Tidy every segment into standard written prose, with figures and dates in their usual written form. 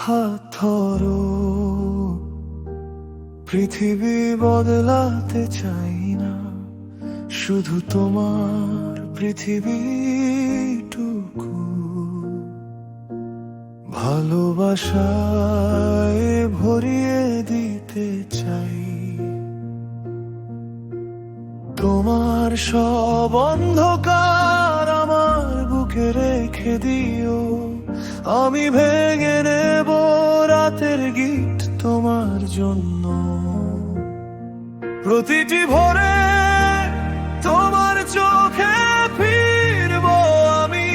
হাত ধরো, পৃথিবী বদলাতে চাই না, শুধু তোমার পৃথিবীটুকু ভালোবাসায় ভরিয়ে দিতে চাই। তোমার সব অন্ধকার আমার বুকে রেখে দিও, আমি ভেঙে নেব রাতের গীত তোমার জন্য। প্রতিটি ভোরে তোমার চোখে ফিরব আমি,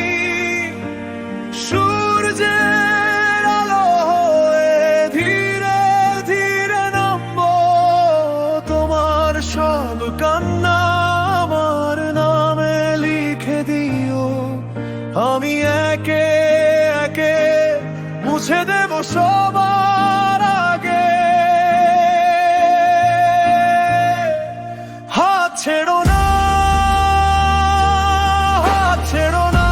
সূর্যের আলো হয়ে ধীরে ধীরে নামব। তোমার সব কান্না আমার নামে লিখে দিও, আমি একে একে মুছে দেব সবার আগে। হাত ছেড়ো না, হাত ছেড়ো না,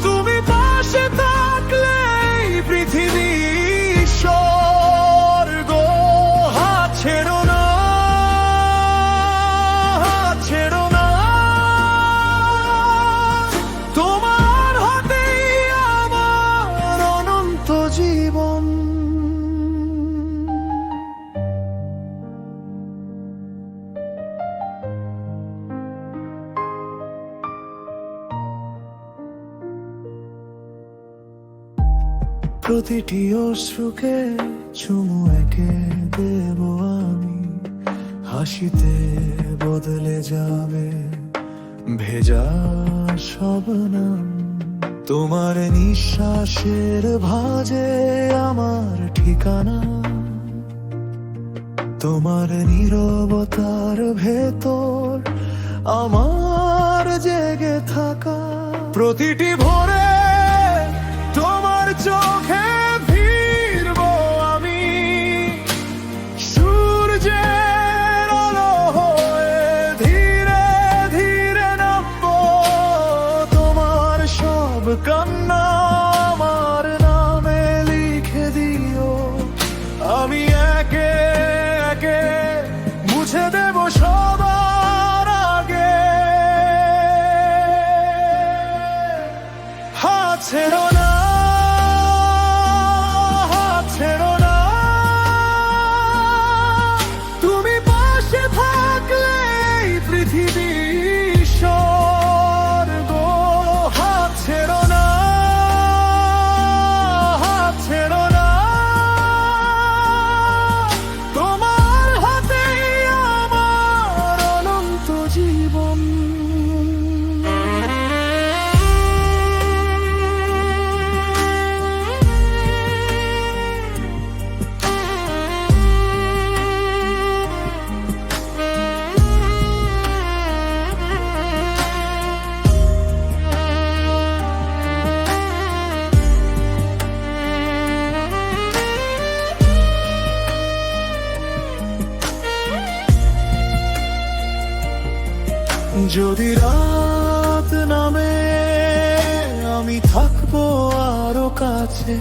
তুমি পাশে থাকলে পৃথিবী স্বর্গ। হাত ছেড়ো না, হাত ছেড়ো না, তোমার হাতেই আমার অনন্ত জীবন। প্রতিটি অশ্রুকে চুমু এঁকে দেব আমি, হাসিতে বদলে যাবে ভেজা সব নাম। তোমার নিঃশ্বাসের ভাঁজে আমার ঠিকানা, তোমার নীরবতার ভেতর আমার জেগে থাকা। প্রতিটি ভোরে তোমার চোখে ফিরব আমি, সূর্যের আলো হয়ে ধীরে ধীরে নামব। তোমার সব কান্না আমার নামে লিখে দিও, আমি একে একে মুছে দেব সবার আগে। হাত ছেড়ো না, হাত ছেড়ো না, তুমি পাশে থাকলে পৃথিবী স্বর্গ। হাত ছেড়ো না, হাত ছেড়ো না, তোমার হাতেই আমার অনন্ত জীবন। যদি রাত নামে আমি থাকবো আরো কাছে,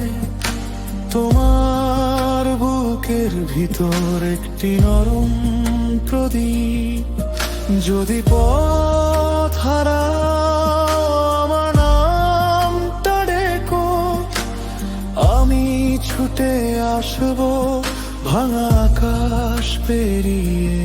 তোমার বুকের ভিতর একটি নরম প্রদীপ। যদি পথ হারাও আমার নামটা ডেকো, আমি ছুটে আসবো ভাঙা আকাশ পেরিয়ে।